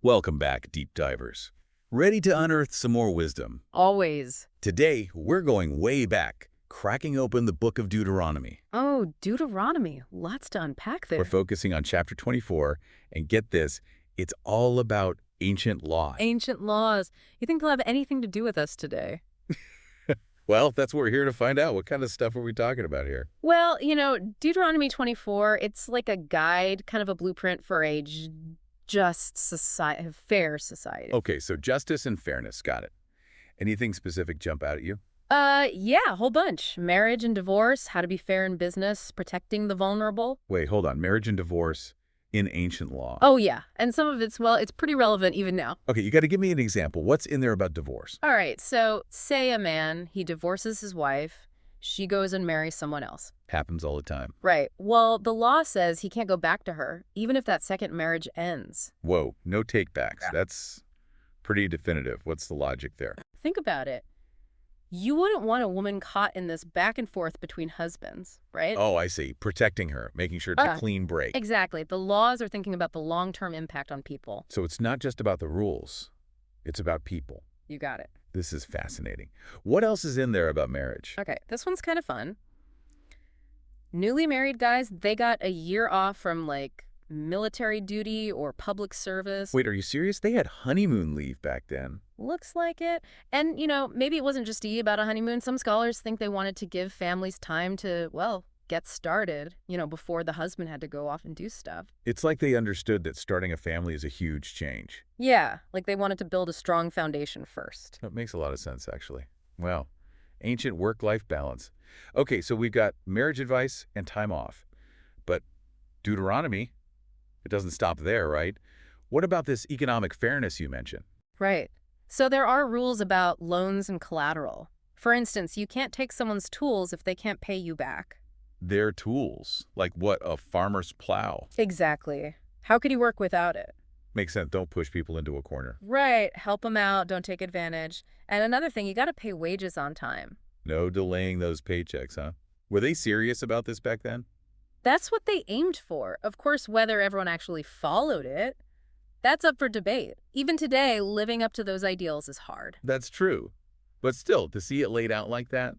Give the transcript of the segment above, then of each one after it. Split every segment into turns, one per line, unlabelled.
Welcome back, deep divers. Ready to unearth some more wisdom?
Always.
Today, we're going way back, cracking open the book of Deuteronomy.
Oh, Deuteronomy. Lots to unpack
We're
there.
focusing on chapter 24, and get this, it's all about ancient law.
Ancient laws. You think they'll have anything to do with us today?
Well, that's what we're here to find out. What kind of stuff are we talking about here?
Well, Deuteronomy 24, it's like a guide, kind of a blueprint for a just society, fair society.
Okay, so justice and fairness, got it. Anything specific jump out at you?
Yeah, a whole bunch. Marriage and divorce, how to be fair in business, protecting the vulnerable.
Wait, hold on. Marriage and divorce in ancient law.
Oh, yeah. And some of it's pretty relevant even now.
Okay, you got to give me an example. What's in there about divorce?
All right, so say a man, he divorces his wife, she goes and marries someone else.
Happens all the time.
Right. Well, the law says he can't go back to her, even if that second marriage ends.
Whoa, no takebacks.
Yeah.
That's pretty definitive. What's the logic there?
Think about it. You wouldn't want a woman caught in this back and forth between husbands, right?
Oh, I see. Protecting her, making sure it's a clean break.
Exactly. The laws are thinking about the long-term impact on people.
So it's not just about the rules. It's about people.
You got it.
This is fascinating. What else is in there about marriage?
Okay, this one's kind of fun. Newly married guys, they got a year off from, like, military duty or public service.
Wait, are you serious? They had honeymoon leave back then.
Looks like it. And, maybe it wasn't just about a honeymoon. Some scholars think they wanted to give families time to, well, get started, before the husband had to go off and do stuff.
It's like they understood that starting a family is a huge change.
Yeah, like they wanted to build a strong foundation first.
That makes a lot of sense, actually. Wow. Ancient work-life balance. Okay, so we've got marriage advice and time off. But Deuteronomy, it doesn't stop there, right? What about this economic fairness you mentioned?
Right. So there are rules about loans and collateral. For instance, you can't take someone's tools if they can't pay you back.
Their tools. Like what, a farmer's plow?
Exactly. How could you work without it?
Makes sense. Don't push people into a corner.
Right. Help them out. Don't take advantage. And another thing, you got to pay wages on time.
No delaying those paychecks, huh? Were they serious about this back then?
That's what they aimed for. Of course, whether everyone actually followed it, that's up for debate. Even today, living up to those ideals is hard.
That's true. But still, to see it laid out like that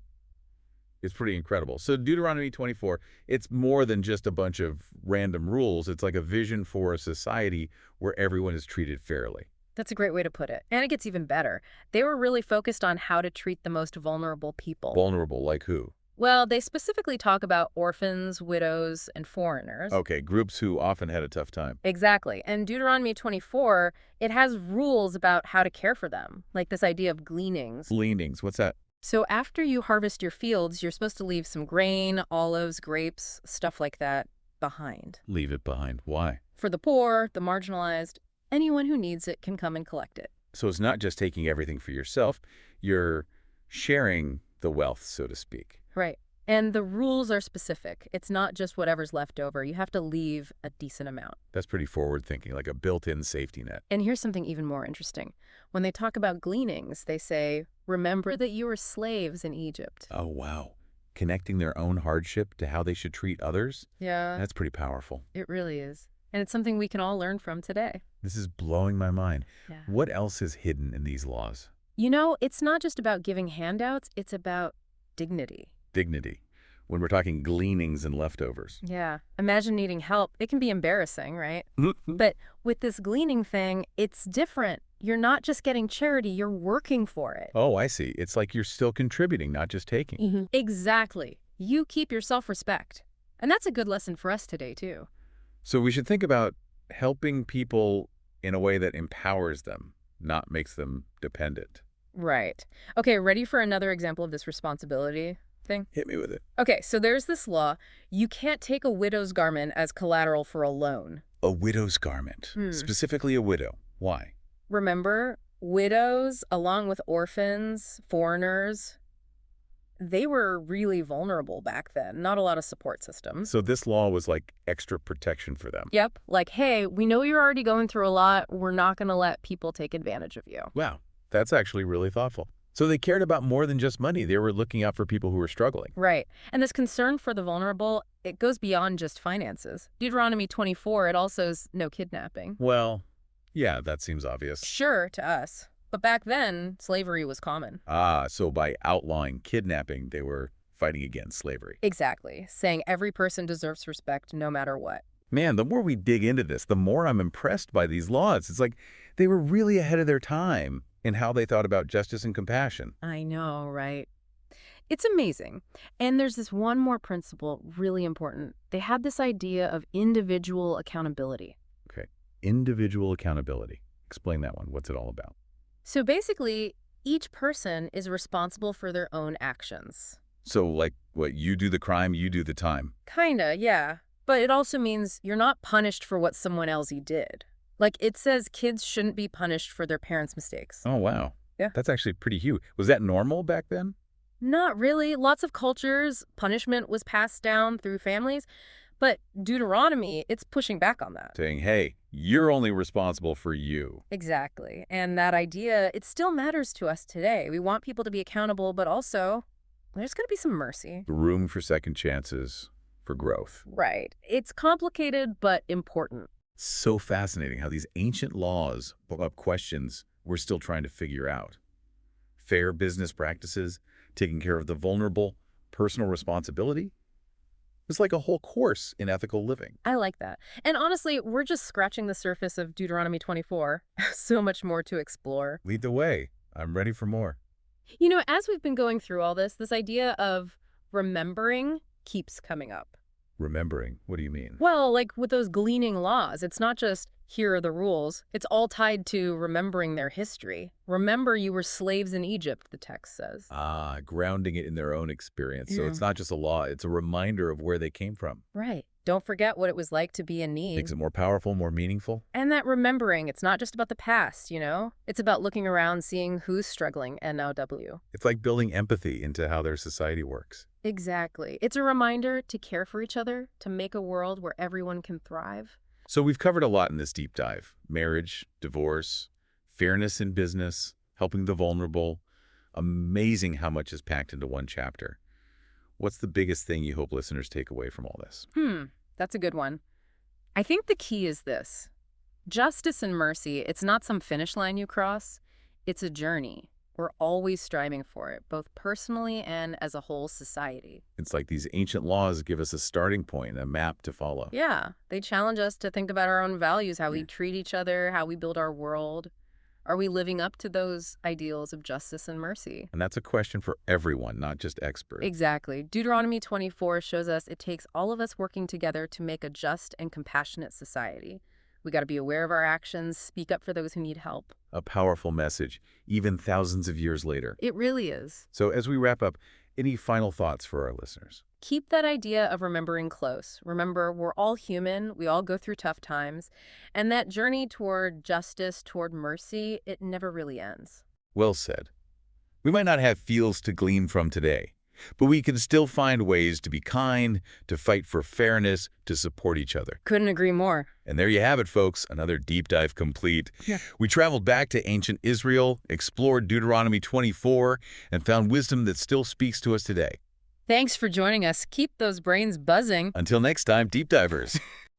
is pretty incredible. So Deuteronomy 24, it's more than just a bunch of random rules. It's like a vision for a society where everyone is treated fairly.
That's a great way to put it. And it gets even better. They were really focused on how to treat the most vulnerable people.
Vulnerable, like who?
Well, they specifically talk about orphans, widows, and foreigners.
Okay, groups who often had a tough time.
Exactly. And Deuteronomy 24, it has rules about how to care for them, like this idea of gleanings.
Leanings, what's that?
So after you harvest your fields, you're supposed to leave some grain, olives, grapes, stuff like that behind.
Leave it behind. Why?
For the poor, the marginalized, anyone who needs it can come and collect it.
So it's not just taking everything for yourself. You're sharing the wealth, so to speak.
Right. And the rules are specific. It's not just whatever's left over. You have to leave a decent amount.
That's pretty forward thinking, like a built-in safety net.
And here's something even more interesting. When they talk about gleanings, they say, remember that you were slaves in Egypt.
Oh, wow. Connecting their own hardship to how they should treat others?
Yeah.
That's pretty powerful.
It really is. And it's something we can all learn from today.
This is blowing my mind.
Yeah.
What else is hidden in these laws?
It's not just about giving handouts. It's about dignity.
Dignity. When we're talking gleanings and leftovers.
Yeah. Imagine needing help. It can be embarrassing, right? But with this gleaning thing, it's different. You're not just getting charity, you're working for it.
Oh, I see. It's like you're still contributing, not just taking.
Exactly. You keep your self-respect. And that's a good lesson for us today, too.
So we should think about helping people in a way that empowers them, not makes them dependent.
Right. Okay, ready for another example of this responsibility thing?
Hit me with it.
Okay, so there's this law. You can't take a widow's garment as collateral for a loan.
A widow's garment. Specifically a widow. Why?
Remember, widows, along with orphans, foreigners, they were really vulnerable back then. Not a lot of support systems.
So this law was like extra protection for them.
Yep. Like, hey, we know you're already going through a lot. We're not going to let people take advantage of you.
Wow. That's actually really thoughtful. So they cared about more than just money. They were looking out for people who were struggling.
Right. And this concern for the vulnerable, it goes beyond just finances. Deuteronomy 24, it also is no kidnapping.
Well, Yeah, that seems obvious.
Sure, to us. But back then, slavery was common.
Ah, so by outlawing kidnapping, they were fighting against slavery.
Exactly, saying every person deserves respect no matter what.
Man, the more we dig into this, the more I'm impressed by these laws. It's like they were really ahead of their time in how they thought about justice and compassion.
I know, right? It's amazing. And there's this one more principle, really important. They had this idea of individual accountability.
Okay. Individual accountability. Explain that one. What's it all about?
So basically, each person is responsible for their own actions.
So, like, what, you do the crime, you do the time.
Kinda, yeah. But it also means you're not punished for what someone else did. Like, it says kids shouldn't be punished for their parents' mistakes.
Oh, wow.
Yeah.
That's actually pretty huge. Was that normal back then?
Not really. Lots of cultures, punishment was passed down through families. But Deuteronomy, it's pushing back on that.
Saying, hey, you're only responsible for you.
Exactly. And that idea, it still matters to us today. We want people to be accountable, but also there's going to be some mercy.
Room for second chances, for growth.
Right. It's complicated, but important.
So fascinating how these ancient laws brought up questions we're still trying to figure out. Fair business practices, taking care of the vulnerable, personal responsibility. It's like a whole course in ethical living.
I like that. And honestly, we're just scratching the surface of Deuteronomy 24. So much more to explore.
Lead the way. I'm ready for more.
You know, as we've been going through all this idea of remembering keeps coming up.
Remembering, what do you mean?
Well, like with those gleaning laws, it's not just here are the rules. It's all tied to remembering their history. Remember you were slaves in Egypt, the text says.
Ah, grounding it in their own experience. So
Yeah.
it's not just a law, it's a reminder of where they came from.
Right. Don't forget what it was like to be in
Makes
need.
it more powerful, more meaningful.
And that remembering, it's not just about the past, you know? It's about looking around, seeing who's struggling, NOW.
It's like building empathy into how their society works.
Exactly. It's a reminder to care for each other, to make a world where everyone can thrive.
So we've covered a lot in this deep dive. Marriage, divorce, fairness in business, helping the vulnerable. Amazing how much is packed into one chapter. What's the biggest thing you hope listeners take away from all this?
That's a good one. I think the key is this. Justice and mercy, it's not some finish line you cross. It's a journey. We're always striving for it, both personally and as a whole society.
It's like these ancient laws give us a starting point, a map to follow.
Yeah, they challenge us to think about our own values, how we treat each other, how we build our world. Are we living up to those ideals of justice and mercy?
And that's a question for everyone, not just experts.
Exactly. Deuteronomy 24 shows us it takes all of us working together to make a just and compassionate society. We got to be aware of our actions, speak up for those who need help.
A powerful message, even thousands of years later.
It really is.
So as we wrap up, any final thoughts for our listeners?
Keep that idea of remembering close. Remember, we're all human. We all go through tough times. And that journey toward justice, toward mercy, it never really ends.
Well said. We might not have fields to glean from today, but we can still find ways to be kind, to fight for fairness, to support each other.
Couldn't agree more.
And there you have it, folks, another deep dive complete.
Yeah.
We traveled back to ancient Israel, explored Deuteronomy 24, and found wisdom that still speaks to us today.
Thanks for joining us. Keep those brains buzzing.
Until next time, deep divers.